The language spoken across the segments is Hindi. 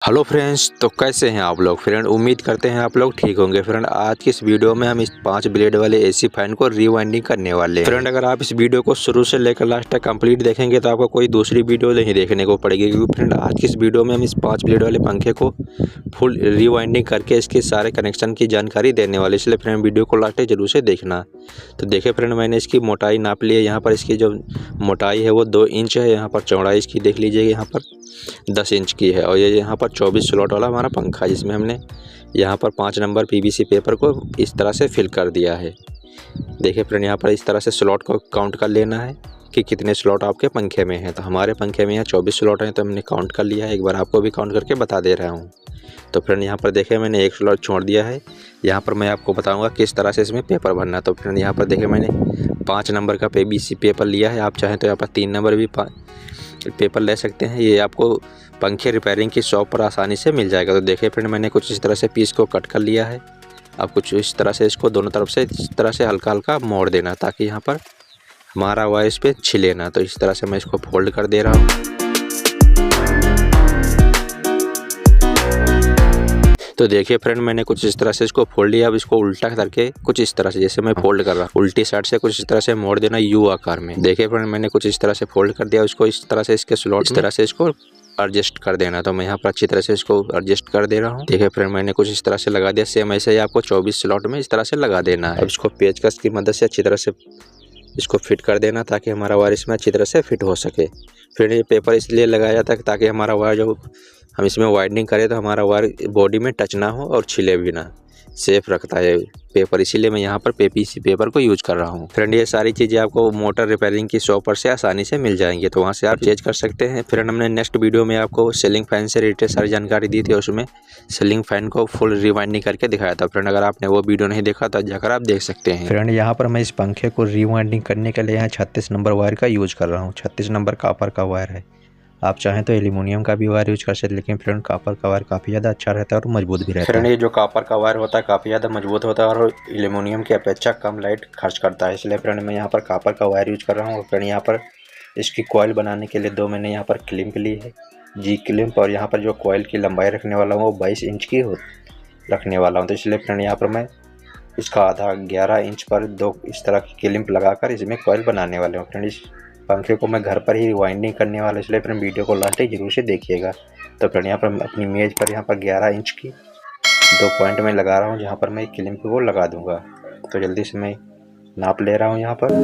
हेलो फ्रेंड्स, तो कैसे हैं आप लोग। फ्रेंड उम्मीद करते हैं आप लोग ठीक होंगे। फ्रेंड आज की इस वीडियो में हम इस 5 ब्लेड वाले एसी फैन को रीवाइंडिंग करने वाले हैं। फ्रेंड अगर आप इस वीडियो को शुरू से लेकर लास्ट तक कंप्लीट देखेंगे तो आपको कोई दूसरी वीडियो नहीं देखने को पड़ेगी, क्योंकि फ्रेंड आज की इस वीडियो में हम इस 5 ब्लेड वाले पंखे को फुल रीवाइंडिंग करके इसके सारे कनेक्शन की जानकारी देने वाले, इसलिए फ्रेंड वीडियो को लास्ट तक जरूर से देखना। तो देखिए फ्रेंड, मैंने इसकी मोटाई नाप ली है। यहाँ पर इसकी जो मोटाई है वो 2 इंच है। यहाँ पर चौड़ाई इसकी देख लीजिएगा, यहाँ पर 10 इंच की है। और ये यहाँ पर 24 स्लॉट वाला हमारा पंखा है, जिसमें हमने यहाँ पर 5 नंबर पीवीसी पेपर को इस तरह से फिल कर दिया है। देखिए फ्रेंड, यहाँ पर इस तरह से स्लॉट को काउंट कर लेना है कि कितने स्लॉट आपके पंखे में हैं। तो हमारे पंखे में यहाँ 24 स्लॉट हैं, तो हमने काउंट कर लिया है। एक बार आपको भी काउंट करके बता दे रहा हूँ। तो फ्रेंड यहाँ पर देखिए मैंने 1 स्लॉट छोड़ दिया है। यहाँ पर मैं आपको बताऊँगा किस तरह से इसमें पेपर भरना है। तो फ्रेंड यहाँ पर देखिए मैंने 5 नंबर का पीवीसी पेपर लिया है। आप चाहें तो यहाँ पर 3 नंबर भी पेपर ले सकते हैं। ये आपको पंखे रिपेयरिंग की शॉप पर आसानी से मिल जाएगा। तो देखिए फ्रेंड, मैंने कुछ इस तरह से पीस को कट कर लिया है। अब कुछ इस तरह से इसको दोनों तरफ से इस तरह से हल्का हल्का मोड़ देना, ताकि यहाँ पर हमारा वायर इस पर छिले ना। तो इस तरह से मैं इसको फोल्ड कर दे रहा हूँ। तो देखिए फ्रेंड, मैंने कुछ इस तरह से इसको फोल्ड लिया। अब इसको उल्टा करके कुछ इस तरह से, जैसे मैं फोल्ड कर रहा हूँ, उल्टी साइड से कुछ इस तरह से मोड़ देना यू आकार में। देखिए फ्रेंड, मैंने कुछ इस तरह से फोल्ड कर दिया। इसको इस तरह से इसके स्लॉट इस तरह से इसको एडजस्ट कर देना। तो मैं यहाँ पर अच्छी तरह से इसको एडजस्ट कर दे रहा हूँ। देखिए फ्रेंड, मैंने कुछ इस तरह से लगा दिया। सेम ऐसे ही आपको 24 स्लॉट में इस तरह से लगा देना है। अब इसको पेचकस की मदद से अच्छी तरह से इसको फिट कर देना, ताकि हमारा वायर इसमें अच्छी तरह से फिट हो सके। फिर ये पेपर इसलिए लगाया जाता है ताकि हमारा वायर जो हम इसमें वाइंडिंग करें तो हमारा वायर बॉडी में टच ना हो और छिले भी ना। सेफ रखता है पेपर, इसीलिए मैं यहाँ पर पीवीसी पेपर को यूज कर रहा हूँ। फ्रेंड ये सारी चीज़ें आपको मोटर रिपेयरिंग की शॉप पर से आसानी से मिल जाएंगी, तो वहाँ से आप चेंज कर सकते हैं। फ्रेंड हमने नेक्स्ट वीडियो में आपको सीलिंग फैन से रिलेटेड सारी जानकारी दी थी, उसमें सीलिंग फैन को फुल रिवाइंडिंग करके दिखाया था। फ्रेंड अगर आपने वो वीडियो नहीं देखा तो जाकर आप देख सकते हैं। फ्रेंड यहाँ पर मैं इस पंखे को रिवाइंडिंग करने के लिए यहाँ 36 नंबर वायर का यूज कर रहा हूँ। 36 नंबर कॉपर का वायर है। आप चाहें तो एल्यूमिनियम का भी वायर यूज कर सकते हैं, लेकिन फ्रेंड कॉपर का वायर काफ़ी ज़्यादा अच्छा रहता है और मजबूत भी रहता है। फ्रेंड ये जो कॉपर का वायर होता है काफ़ी ज़्यादा मजबूत होता है और एल्यूमिनियम की अपेक्षा कम लाइट खर्च करता है, इसलिए फ्रेंड मैं यहाँ पर कॉपर का वायर यूज कर रहा हूँ। और फ्रेंड यहाँ पर इसकी कॉइल बनाने के लिए 2 मैंने यहाँ पर क्लिप ली है, जी क्लिप। और यहाँ पर जो कॉइल की लंबाई रखने वाला हूँ वो 22 इंच की रखने वाला हूँ। तो इसलिए फ्रेंड यहाँ पर मैं इसका आधा 11 इंच पर 2 इस तरह की क्लिप लगाकर इसमें कॉइल बनाने वाले हूँ। फ्रेंड इस पंखे को मैं घर पर ही वाइंडिंग करने वाला, इसलिए फ्रेंड वीडियो को लास्ट तक जरूर से देखिएगा। तो फ्रेंड यहाँ पर अपनी मेज पर यहाँ पर 11 इंच की 2 पॉइंट में लगा रहा हूँ, जहाँ पर मैं क्लिप को लगा दूंगा। तो जल्दी से मैं नाप ले रहा हूँ यहाँ पर।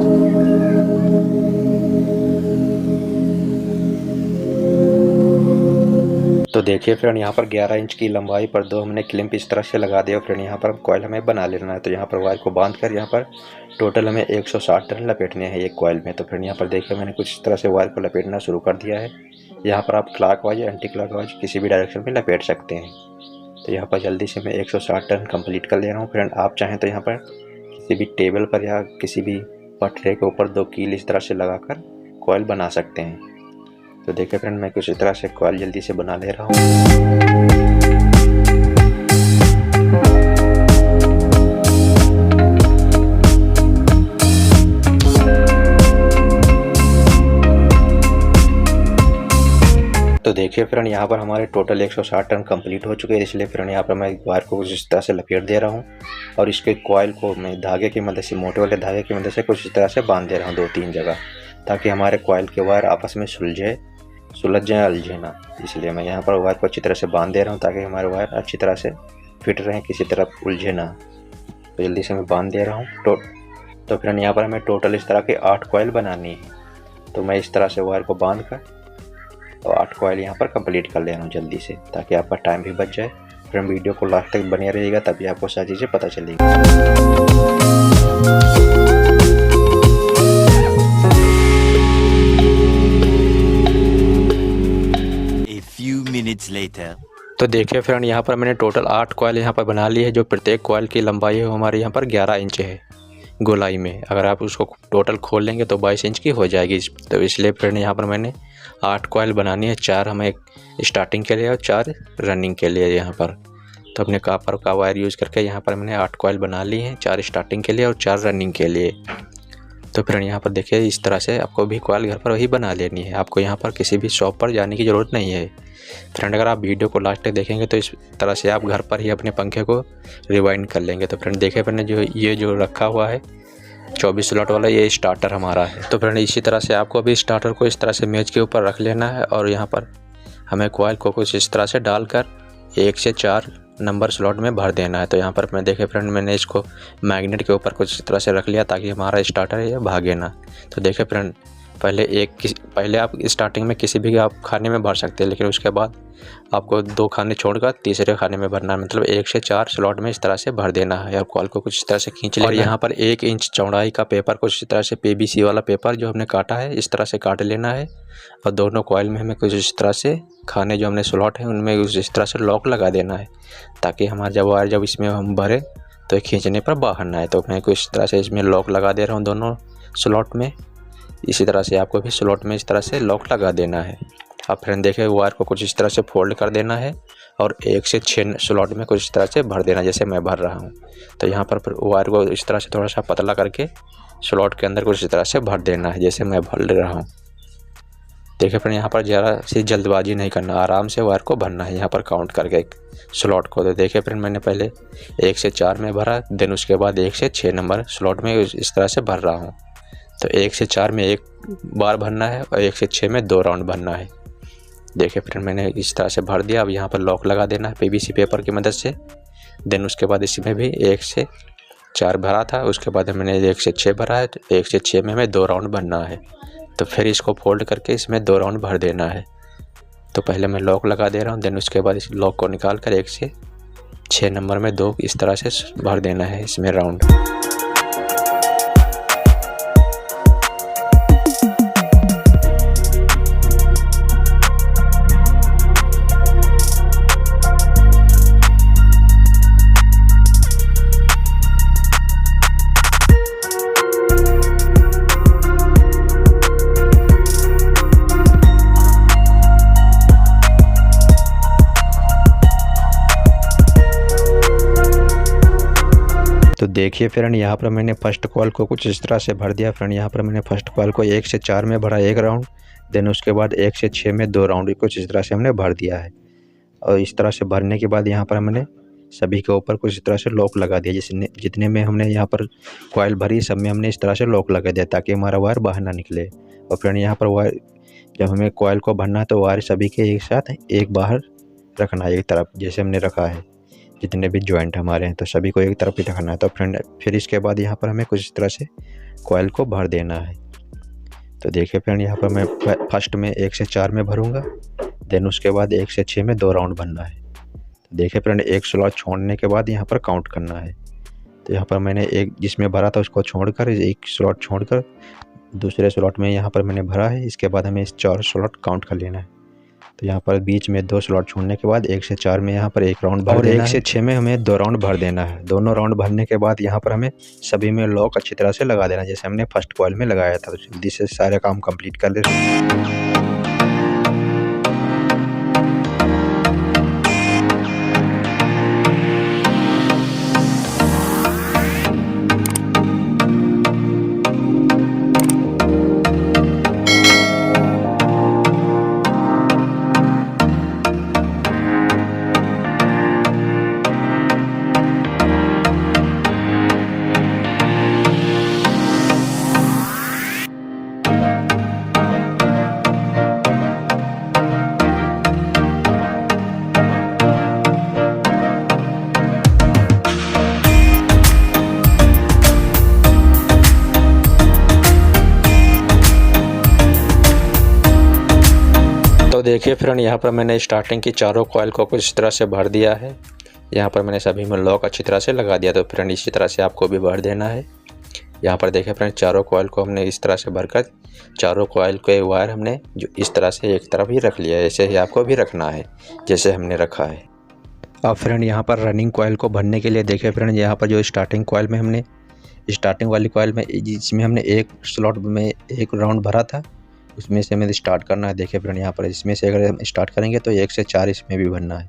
तो देखिए फ्रेंड, यहाँ पर 11 इंच की लंबाई पर 2 हमने क्लिप इस तरह से लगा दिया। फ्रेंड यहाँ पर कॉइल हमें बना लेना है। तो यहाँ पर वायर को बांध कर यहाँ पर टोटल हमें 160 टर्न लपेटने हैं एक कॉइल में। तो फ्रेंड यहाँ पर देखिए मैंने कुछ इस तरह से वायर को लपेटना शुरू कर दिया है। यहाँ पर आप क्लॉकवाइज या एंटी क्लॉकवाइज किसी भी डायरेक्शन में लपेट सकते हैं। तो यहाँ पर जल्दी से मैं 160 टर्न कंप्लीट कर ले रहा हूँ। फ्रेंड आप चाहें तो यहाँ पर किसी भी टेबल पर या किसी भी पटरे के ऊपर 2 कील इस तरह से लगाकर कॉइल बना सकते हैं। तो देखिए फ्रेंड, मैं कुछ इस तरह से कॉइल जल्दी से बना ले रहा हूँ। तो देखिए फ्रेंड, यहाँ पर हमारे टोटल 160 टर्न कंप्लीट हो चुके हैं, इसलिए फ्रेंड यहाँ पर मैं वायर को कुछ इस तरह से लपेट दे रहा हूँ। और इसके कॉइल को मैं धागे की मदद से, मोटे वाले धागे की मदद से कुछ इस तरह से बांध दे रहा हूँ 2-3 जगह, ताकि हमारे कॉइल के वायर आपस में सुलझ जाए उलझे ना। इसलिए मैं यहाँ पर वायर को अच्छी तरह से बांध दे रहा हूँ, ताकि हमारे वायर अच्छी तरह से फिट रहें, किसी तरफ उलझे ना। तो जल्दी से मैं बांध दे रहा हूँ। तो फ्रेंड यहाँ पर हमें टोटल इस तरह के 8 कॉइल बनानी है। तो मैं इस तरह से वायर को बांध कर और 8 कॉइल यहाँ पर कंप्लीट कर ले रहा हूँ जल्दी से, ताकि आपका टाइम भी बच जाए। फ्रेंड वीडियो को लास्ट तक बने रहिएगा, तभी आपको सारी चीज़ें पता चलेगी। तो देखिए फ्रेंड, यहाँ पर मैंने टोटल 8 कॉइल यहाँ पर बना ली है, जो प्रत्येक कॉइल की लंबाई है हमारे यहाँ पर 11 इंच है गोलाई में। अगर आप उसको टोटल खोल लेंगे तो 22 इंच की हो जाएगी। तो इसलिए फ्रेंड यहाँ पर मैंने 8 कॉइल बनानी है, 4 हमें स्टार्टिंग के लिए और 4 रनिंग के लिए यहाँ पर। तो अपने कॉपर का वायर यूज़ करके यहाँ पर मैंने 8 कॉइल बना ली हैं, 4 स्टार्टिंग के लिए और 4 रनिंग के लिए। तो फ्रेंड यहाँ पर देखिए इस तरह से आपको भी कॉइल घर पर वही बना लेनी है। आपको यहाँ पर किसी भी शॉप पर जाने की ज़रूरत नहीं है। फ्रेंड अगर आप वीडियो को लास्ट तक देखेंगे तो इस तरह से आप घर पर ही अपने पंखे को रिवाइंड कर लेंगे। तो फ्रेंड देखिए फ्रेंड ये जो रखा हुआ है 24 स्लॉट वाला, ये स्टार्टर हमारा है। तो फ्रेंड इसी तरह से आपको अभी स्टार्टर को इस तरह से मेज के ऊपर रख लेना है और यहाँ पर हमें कॉइल को कुछ इस तरह से डालकर 1 से 4 नंबर स्लॉट में भर देना है। तो यहाँ पर मैं देखे फ्रेंड मैंने इसको मैग्नेट के ऊपर कुछ इस तरह से रख लिया ताकि हमारा स्टार्टर ये भागे ना। तो देखे फ्रेंड पहले आप स्टार्टिंग में किसी भी आप खाने में भर सकते हैं, लेकिन उसके बाद आपको 2 खाने छोड़कर तीसरे खाने में भरना है। मतलब 1 से 4 स्लॉट में इस तरह से भर देना है। आप कॉइल को कुछ इस तरह से खींच लेना और यहाँ पर 1 इंच चौड़ाई का पेपर कुछ इस तरह से PVC वाला पेपर जो हमने काटा है इस तरह से काट लेना है और दोनों कॉइल में हमें कुछ इस तरह से खाने जो हमने स्लॉट है उनमें इस तरह से लॉक लगा देना है ताकि हमारा वायर जब इसमें हम भरें तो खींचने पर बाहर ना आए। तो मैं कुछ इस तरह से इसमें लॉक लगा दे रहा हूँ दोनों स्लॉट में। इसी तरह से आपको भी स्लॉट में इस तरह से लॉक लगा देना है। अब फ्रेंड देखिए वायर को कुछ इस तरह से फोल्ड कर देना है और 1 से 6 स्लॉट में कुछ इस तरह से भर देना जैसे मैं भर रहा हूँ। तो यहाँ पर वायर को इस तरह से थोड़ा सा पतला करके स्लॉट के अंदर कुछ इस तरह से भर देना है जैसे मैं भर रहा हूँ। देखिए फ्रेंड यहाँ पर ज़रा सी जल्दबाजी नहीं करना, आराम से वायर को भरना है यहाँ पर काउंट करके स्लॉट को। तो देखिए फ्रेंड मैंने पहले 1 से 4 में भरा, देन उसके बाद 1 से 6 नंबर स्लॉट में इस तरह से भर रहा हूँ। तो 1 से 4 में 1 बार भरना है और 1 से 6 में 2 राउंड भरना है। देखिए फ्रेंड मैंने इस तरह से भर दिया। अब यहाँ पर लॉक लगा देना है PVC पेपर की मदद से। देन उसके बाद इसमें भी 1 से 4 भरा था, उसके बाद मैंने 1 से 6 भरा है। 1 से 6 में हमें 2 राउंड भरना है। तो फिर इसको फोल्ड करके इसमें 2 राउंड भर देना है। तो पहले मैं लॉक लगा दे रहा हूँ, देन उसके बाद इस लॉक को निकाल कर 1 से 6 नंबर में 2 इस तरह से भर देना है इसमें राउंड। तो देखिए फ्रेंड यहाँ पर मैंने फर्स्ट कॉइल को कुछ इस तरह से भर दिया। फ्रेंड यहाँ पर मैंने फर्स्ट कॉइल को 1 से 4 में भरा 1 राउंड, देन उसके बाद 1 से 6 में 2 राउंड कुछ इस तरह से हमने भर दिया है। और इस तरह से भरने के बाद यहाँ पर हमने सभी के ऊपर कुछ इस तरह से लॉक लगा दिया। जितने में हमने यहाँ पर कॉइल भरी सब में हमने इस तरह से लॉक लगा दिया ताकि हमारा वायर बाहर ना निकले। और फ्रेंड यहाँ पर वायर जब हमें कॉइल को भरना है तो वायर सभी के एक साथ एक बाहर रखना है एक तरफ, जैसे हमने रखा है। जितने भी जॉइंट हमारे हैं तो सभी को एक तरफ ही रखना है। तो फ्रेंड फिर इसके बाद यहाँ पर हमें कुछ इस तरह से कॉइल को भर देना है। तो देखिए फ्रेंड यहाँ पर मैं फर्स्ट में 1 से 4 में भरूंगा, देन उसके बाद 1 से 6 में 2 राउंड भरना है। तो देखिए फ्रेंड एक स्लॉट छोड़ने के बाद यहाँ पर काउंट करना है। तो यहाँ पर मैंने एक जिसमें भरा था उसको छोड़कर 1 स्लॉट छोड़कर दूसरे स्लॉट में यहाँ पर मैंने भरा है। इसके बाद हमें इस 4 स्लॉट काउंट कर लेना है। तो यहाँ पर बीच में 2 स्लॉट छोड़ने के बाद 1 से 4 में यहाँ पर 1 राउंड भर देना है और 1 से 6 में हमें 2 राउंड भर देना है। दोनों राउंड भरने के बाद यहाँ पर हमें सभी में लॉक अच्छी तरह से लगा देना जैसे हमने फर्स्ट कॉइल में लगाया था। तो जल्दी से सारे काम कंप्लीट कर लेते हैं। तो देखिए फ्रेंड यहाँ पर मैंने स्टार्टिंग की चारों कॉइल को कुछ इस तरह से भर दिया है। यहाँ पर मैंने सभी में लॉक अच्छी तरह से लगा दिया। तो फ्रेंड इसी तरह से आपको भी भर देना है। यहाँ पर देखिए फ्रेंड चारों कॉइल को हमने इस तरह से भरकर चारों कॉइल के वायर हमने जो इस तरह से एक तरफ ही रख लिया है। ऐसे ही आपको भी रखना है जैसे हमने रखा है। अब फ्रेंड यहाँ पर रनिंग कॉइल को भरने के लिए देखिए फ्रेंड यहाँ पर जो स्टार्टिंग कॉइल में हमने स्टार्टिंग वाली कॉइल में जिसमें हमने 1 स्लॉट में 1 राउंड भरा था उसमें से हमें स्टार्ट करना है। देखिए फ्रेंड यहाँ पर इसमें से अगर हम स्टार्ट करेंगे तो 1 से 4 इसमें भी भरना है।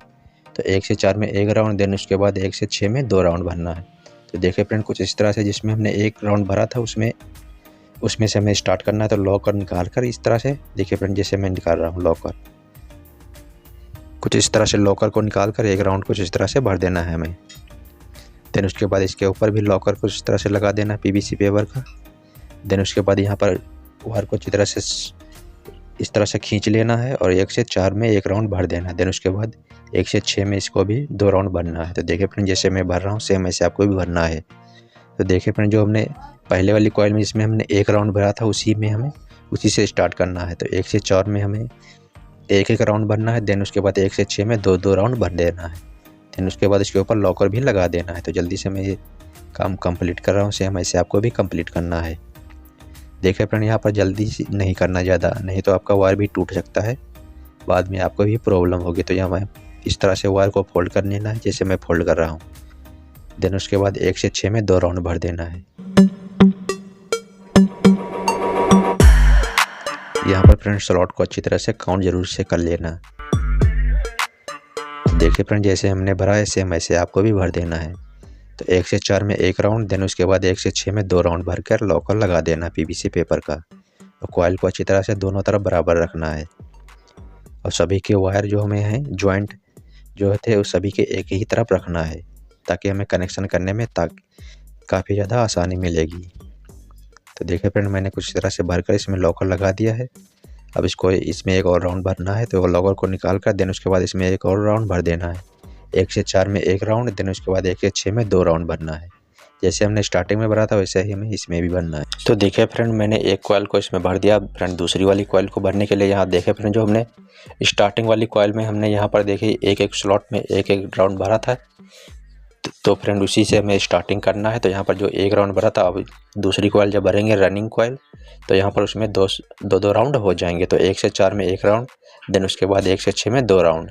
तो 1 से 4 में 1 राउंड, देन उसके बाद 1 से 6 में 2 राउंड भरना है। तो देखिए फ्रेंड कुछ इस तरह से जिसमें हमने 1 राउंड भरा था उसमें उसमें से हमें स्टार्ट करना है। तो लॉकर निकाल कर इस तरह से देखिए फ्रेंड, जैसे मैं निकाल रहा हूँ लॉकर, कुछ इस तरह से लॉकर को निकाल कर एक राउंड कुछ इस तरह से भर देना है हमें। देन उसके बाद इसके ऊपर भी लॉकर को इस तरह से लगा देना है पीवीसी पेपर का। देन उसके बाद यहाँ पर वायर को अच्छी तरह से इस तरह से खींच लेना है और 1 से 4 में एक राउंड भर देना है। देन उसके बाद 1 से 6 में इसको भी 2 राउंड भरना है। तो देखिए फ्रेंड, जैसे मैं भर रहा हूँ सेम ऐसे आपको भी भरना है। तो देखिए फ्रेंड, जो हमने पहले वाली कॉइल में जिसमें हमने 1 राउंड भरा था उसी से स्टार्ट करना है। तो 1 से 4 में हमें 1 राउंड भरना है। देन उसके बाद 1 से 6 में 2 राउंड भर देना है। देन उसके बाद इसके ऊपर लॉकर भी लगा देना है। तो जल्दी से मैं ये काम कंप्लीट कर रहा हूँ, सेम ऐसे आपको भी कंप्लीट करना है। देखिए फ्रेंड, यहाँ पर जल्दी नहीं करना ज़्यादा, नहीं तो आपका वायर भी टूट सकता है, बाद में आपको भी प्रॉब्लम होगी। तो यहाँ मैं इस तरह से वायर को फोल्ड कर लेना है जैसे मैं फोल्ड कर रहा हूँ। देन उसके बाद 1 से 6 में 2 राउंड भर देना है। यहाँ पर फ्रेंड स्लॉट को अच्छी तरह से काउंट जरूर से कर लेना। देखिए फ्रेंड, जैसे हमने भरा है सेम ऐसे आपको भी भर देना है। तो 1 से 4 में 1 राउंड, देन उसके बाद 1 से 6 में 2 राउंड भर कर लॉकर लगा देना पीवीसी पेपर का। और कॉइल को अच्छी तरह से दोनों तरफ बराबर रखना है। और सभी के वायर जो हमें हैं जॉइंट जो थे उस सभी के एक ही तरफ रखना है, ताकि हमें कनेक्शन करने में काफ़ी ज़्यादा आसानी मिलेगी। तो देखिए फ्रेंड, मैंने कुछ इस तरह से भरकर इसमें लॉकर लगा दिया है। अब इसमें एक और राउंड भरना है। तो लॉकर को निकाल कर देन उसके बाद इसमें एक और राउंड भर देना है। 1 से 4 में 1 राउंड, देन उसके बाद 1 से 6 में 2 राउंड भरना है। जैसे हमने स्टार्टिंग में भरा था वैसे ही हमें इसमें भी भरना है। तो देखिए फ्रेंड, मैंने एक कॉइल को इसमें भर दिया। फ्रेंड दूसरी वाली कॉइल को भरने के लिए यहाँ देखिए फ्रेंड, जो हमने स्टार्टिंग वाली कॉइल में हमने यहाँ पर देखिए एक स्लॉट में एक राउंड भरा था। तो फ्रेंड उसी से हमें स्टार्टिंग करना है। तो यहाँ पर जो 1 राउंड भरा था, अब दूसरी कॉइल जब भरेंगे रनिंग कॉइल, तो यहाँ पर उसमें दो राउंड हो जाएंगे। तो 1 से 4 में 1 राउंड, देन उसके बाद 1 से 6 में 2 राउंड।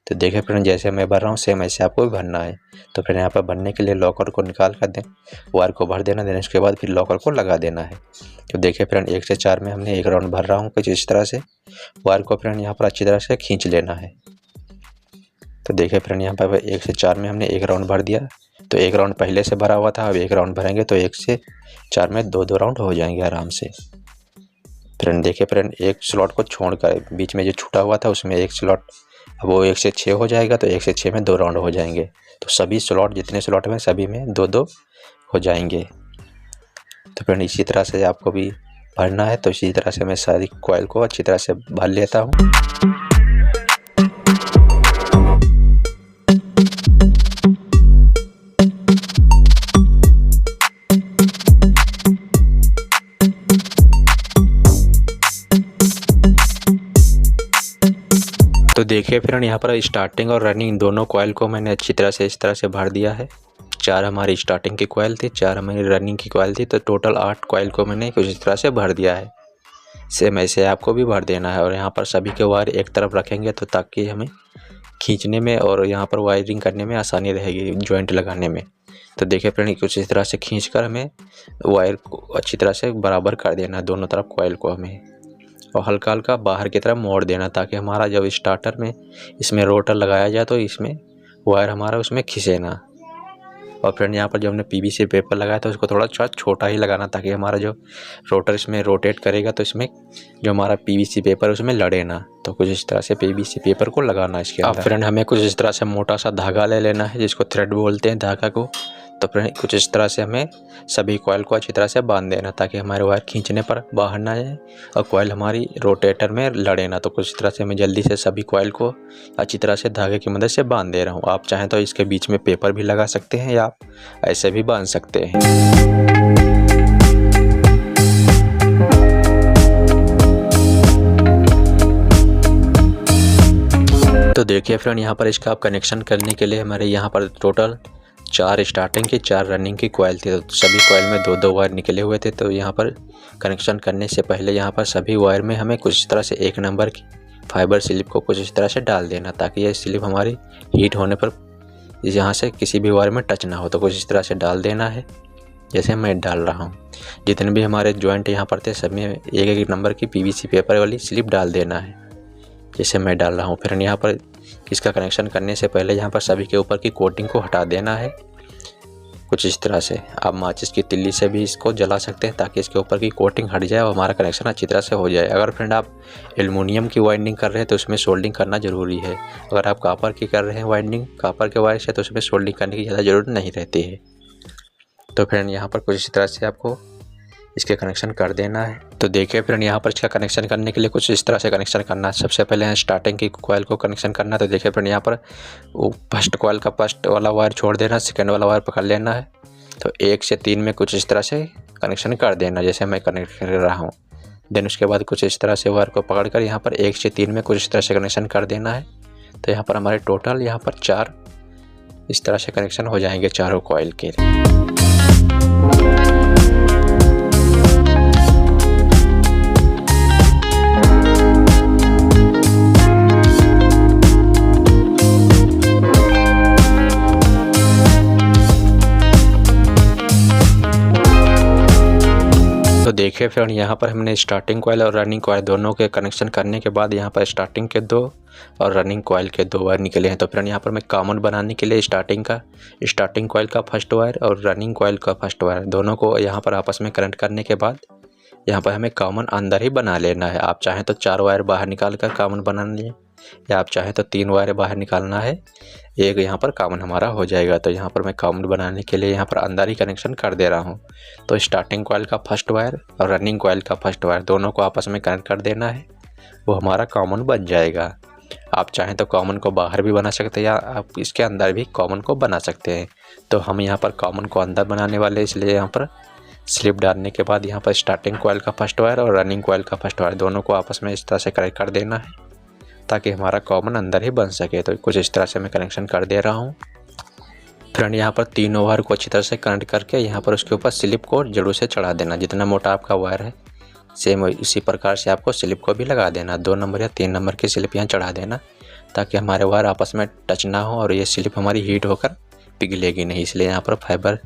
तो देखिए फ्रेंड, जैसे मैं भर रहा हूँ सेम ऐसे आपको भी भरना है। तो फिर यहाँ पर भरने के लिए लॉकर को निकाल कर दें, वायर को भर देना, देन उसके बाद फिर लॉकर को लगा देना है। तो देखिए फ्रेंड, 1 से 4 में हमने 1 राउंड भर रहा हूँ कुछ इस तरह से। वायर को फ्रेंड यहाँ पर अच्छी तरह से खींच लेना है। तो देखिए फ्रेंड, यहाँ पर 1 से 4 में हमने 1 राउंड भर दिया। तो 1 राउंड पहले से भरा हुआ था, अब 1 राउंड भरेंगे तो 1 से 4 में 2 राउंड हो जाएंगे आराम से। फ्रेंड देखिए फ्रेंड, एक स्लॉट को छोड़कर बीच में जो छूटा हुआ था उसमें एक स्लॉट, अब वो 1 से 6 हो जाएगा। तो 1 से 6 में 2 राउंड हो जाएंगे। तो सभी स्लॉट जितने स्लॉट में सभी में 2 हो जाएंगे। तो फ्रेंड इसी तरह से आपको भी भरना है। तो इसी तरह से मैं सारी कॉइल को अच्छी तरह से भर लेता हूँ। तो देखिए फ्रेंड, यहाँ पर स्टार्टिंग और रनिंग दोनों कॉइल को मैंने अच्छी तरह से इस तरह से भर दिया है। 4 हमारी स्टार्टिंग की कॉइल थी, 4 हमारी रनिंग की कॉइल थी। तो टोटल 8 कॉइल को मैंने कुछ इस तरह से भर दिया है। सेम ऐसे आपको भी भर देना है। और यहाँ पर सभी के वायर एक तरफ रखेंगे तो ताकि हमें खींचने में और यहाँ पर वायरिंग करने में आसानी रहेगी, जॉइंट लगाने में। तो देखिए फ्रेंड, कुछ इस तरह से खींचकर हमें वायर को अच्छी तरह से बराबर कर देना है दोनों तरफ कॉइल को हमें, और हल्का हल्का बाहर की तरफ मोड़ देना, ताकि हमारा जब स्टार्टर में इसमें रोटर लगाया जाए तो इसमें वायर हमारा उसमें खिंचे ना। और फ्रेंड यहाँ पर जब हमने पीवीसी पेपर लगाया तो उसको थोड़ा छोटा ही लगाना, ताकि हमारा जो रोटर इसमें रोटेट करेगा तो इसमें जो हमारा पीवीसी पेपर है उसमें लड़े ना। तो कुछ इस तरह से पीवीसी पेपर को लगाना इसके अंदर। अब फ्रेंड हमें कुछ इस तरह से मोटा सा धागा ले लेना है, जिसको थ्रेड बोलते हैं धागा को। तो फ्रेंड कुछ इस तरह से हमें सभी कॉइल को अच्छी तरह से बांध देना, ताकि हमारे वायर खींचने पर बाहर ना जाए और कॉइल हमारी रोटेटर में लड़े ना। तो कुछ इस तरह से मैं जल्दी से सभी कॉइल को अच्छी तरह से धागे की मदद से बांध दे रहा हूँ। आप चाहें तो इसके बीच में पेपर भी लगा सकते हैं या आप ऐसे भी बांध सकते हैं। तो देखिए फ्रेंड, यहाँ पर इसका आप कनेक्शन करने के लिए हमारे यहाँ पर टोटल 4 स्टार्टिंग की 4 रनिंग की कॉइल थी। तो सभी कॉइल में 2 वायर निकले हुए थे। तो यहाँ पर कनेक्शन करने से पहले यहाँ पर सभी वायर में हमें कुछ इस तरह से 1 नंबर की फाइबर स्लिप को कुछ इस तरह से डाल देना, ताकि यह स्लिप हमारी हीट होने पर यहाँ से किसी भी वायर में टच ना हो। तो कुछ इस तरह से डाल देना है जैसे मैं डाल रहा हूँ। जितने भी हमारे जॉइंट यहाँ पर थे सब में 1 नंबर की पीवीसी पेपर वाली स्लिप डाल देना है जैसे मैं डाल रहा हूँ। फिर यहाँ पर इसका कनेक्शन करने से पहले यहाँ पर सभी के ऊपर की कोटिंग को हटा देना है। कुछ इस तरह से आप माचिस की तिल्ली से भी इसको जला सकते हैं ताकि इसके ऊपर की कोटिंग हट जाए और हमारा कनेक्शन अच्छी तरह से हो जाए। अगर फ्रेंड आप एल्युमिनियम की वाइंडिंग कर रहे हैं तो उसमें सोल्डिंग करना ज़रूरी है। अगर आप कॉपर की कर रहे हैं वाइंडिंग कॉपर के वायर से तो उसमें सोल्डिंग करने की ज़्यादा ज़रूरत नहीं रहती है। तो फ्रेंड यहाँ पर कुछ इस तरह से आपको इसके कनेक्शन कर देना है। तो देखिए फ्रेंड यहाँ पर इसका कनेक्शन करने के लिए कुछ इस तरह से कनेक्शन करना है। सबसे पहले स्टार्टिंग की कॉइल को कनेक्शन करना है। तो देखिए फ्रेंड यहाँ पर फर्स्ट कॉइल का फर्स्ट वाला वायर छोड़ देना, सेकंड वाला वायर पकड़ लेना है। तो 1 से 3 में कुछ इस तरह से कनेक्शन कर देना जैसे मैं कनेक्ट कर रहा हूँ। देन उसके बाद कुछ इस तरह से वायर को पकड़ कर यहाँ पर 1 से 3 में कुछ इस तरह से कनेक्शन कर देना है। तो यहाँ पर हमारे टोटल यहाँ पर 4 इस तरह से कनेक्शन हो जाएंगे चारों कॉइल के। तो देखिए फ्रेंड यहाँ पर हमने स्टार्टिंग कॉइल और रनिंग कॉइल दोनों के कनेक्शन करने के बाद यहाँ पर स्टार्टिंग के 2 और रनिंग कॉइल के 2 वायर निकले हैं। तो फ्रेंड यहाँ पर मैं कॉमन बनाने के लिए स्टार्टिंग कॉइल का फर्स्ट वायर और रनिंग कॉइल का फर्स्ट वायर दोनों को यहाँ पर आपस में कनेक्ट करने के बाद यहाँ पर हमें कॉमन अंदर ही बना लेना है। आप चाहें तो 4 वायर बाहर निकाल कर कॉमन बना लें या आप चाहें तो 3 वायर बाहर निकालना है, एक यहाँ पर कॉमन हमारा हो जाएगा। तो यहाँ पर मैं कॉमन बनाने के लिए यहाँ पर अंदर ही कनेक्शन कर दे रहा हूँ। तो स्टार्टिंग कॉइल का फर्स्ट वायर और रनिंग कॉइल का फर्स्ट वायर दोनों को आपस में कनेक्ट कर देना है, वो हमारा कॉमन बन जाएगा। आप चाहें तो कॉमन को बाहर भी बना सकते हैं या आप इसके अंदर भी कॉमन को बना सकते हैं। तो हम यहाँ पर कॉमन को अंदर बनाने वाले, इसलिए यहाँ पर स्लिप डालने के बाद यहाँ पर स्टार्टिंग कॉइल का फर्स्ट वायर और रनिंग कॉइल का फर्स्ट वायर दोनों को आपस में इस तरह से कनेक्ट कर देना है ताकि हमारा कॉमन अंदर ही बन सके। तो कुछ इस तरह से मैं कनेक्शन कर दे रहा हूँ। फ्रेंड यहाँ पर 3 वायर को अच्छी तरह से कनेक्ट करके यहाँ पर उसके ऊपर स्लिप को जड़ों से चढ़ा देना। जितना मोटा आपका वायर है सेम इसी प्रकार से आपको स्लिप को भी लगा देना। 2 नंबर या 3 नंबर की स्लिप यहाँ चढ़ा देना ताकि हमारे वायर आपस में टच ना हो और ये स्लिप हमारी हीट होकर पिघलेगी नहीं, इसलिए यहाँ पर फाइबर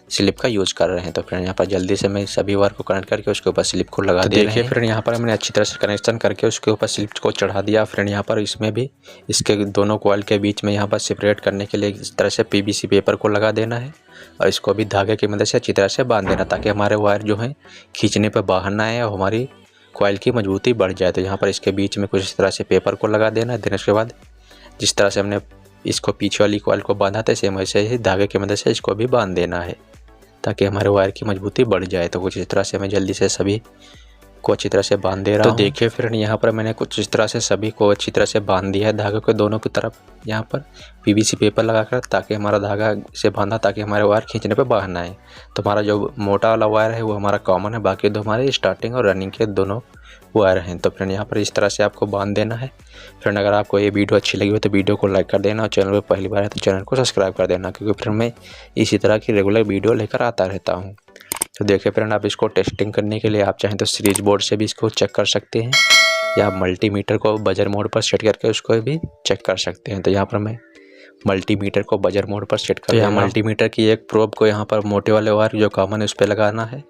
स्लिप का यूज़ कर रहे हैं। तो फ्रेंड यहाँ पर जल्दी से मैं सभी वायर को कनेक्ट करके उसके ऊपर स्लिप को लगा दे रहे हैं। फ्रेंड यहाँ पर हमने अच्छी तरह से कनेक्शन करके उसके ऊपर स्लिप को चढ़ा दिया। फ्रेंड यहाँ पर इसमें भी इसके दोनों कॉइल के बीच में यहाँ पर सेपरेट करने के लिए इस तरह से PVC पेपर को लगा देना है और इसको भी धागे की मदद से अच्छी तरह से बांध देना ताकि हमारे वायर जो हैं खींचने पर बाहर ना आए और हमारी कॉइल की मजबूती बढ़ जाए। तो यहाँ पर इसके बीच में कुछ इस तरह से पेपर को लगा देना है। देन उसके बाद जिस तरह से हमने इसको पीछे वाली कॉइल को बांधा था सेम वैसे ही धागे की मदद से इसको भी बांध देना है ताकि हमारे वायर की मजबूती बढ़ जाए। तो कुछ इस तरह से मैं जल्दी से सभी को अच्छी तरह से बांध दे रहा हूँ। तो देखिए फ्रेंड यहाँ पर मैंने कुछ इस तरह से सभी को अच्छी तरह से बांध दिया है धागे को दोनों की तरफ यहाँ पर PVC पेपर लगाकर ताकि हमारा धागा से बांधा ताकि हमारे वायर खींचने पे बाहर ना आए। तो हमारा जो मोटा वाला वायर है वो हमारा कॉमन है, बाकी 2 हमारे स्टार्टिंग और रनिंग के दोनों वायर हैं। तो फ्रेंड यहाँ पर इस तरह से आपको बांध देना है। फ्रेंड अगर आपको ये वीडियो अच्छी लगी हो तो वीडियो को लाइक कर देना और चैनल पर पहली बार है तो चैनल को सब्सक्राइब कर देना क्योंकि फ्रेंड मैं इसी तरह की रेगुलर वीडियो लेकर आता रहता हूँ। तो देखिए फ्रेंड आप इसको टेस्टिंग करने के लिए आप चाहें तो सीरीज बोर्ड से भी इसको चेक कर सकते हैं या मल्टीमीटर को बजर मोड पर सेट करके उसको भी चेक कर सकते हैं। तो यहाँ पर मैं मल्टीमीटर को बजर मोड पर सेट कर मल्टीमीटर की एक प्रोब को यहाँ पर मोटे वाले वायर जो कॉमन है उस पर लगाना है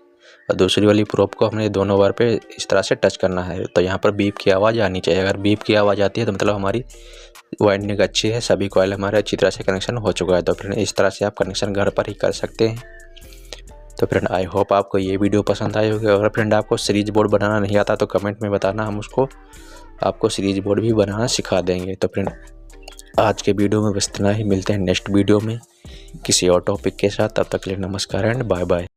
और दूसरी वाली प्रोब को हमने दोनों वायर पे इस तरह से टच करना है। तो यहाँ पर बीप की आवाज़ आनी चाहिए। अगर बीप की आवाज़ आती है तो मतलब हमारी वाइंडिंग अच्छी है, सभी कॉइल हमारे अच्छी तरह से कनेक्शन हो चुका है। तो फ्रेंड इस तरह से आप कनेक्शन घर पर ही कर सकते हैं। तो फ्रेंड आई होप आपको ये वीडियो पसंद आई होगी। अगर फ्रेंड आपको सीरीज बोर्ड बनाना नहीं आता तो कमेंट में बताना, हम उसको आपको सीरीज बोर्ड भी बनाना सिखा देंगे। तो फ्रेंड आज के वीडियो में बस इतना ही, मिलते हैं नेक्स्ट वीडियो में किसी और टॉपिक के साथ। तब तक के लिए नमस्कार एंड बाय बाय।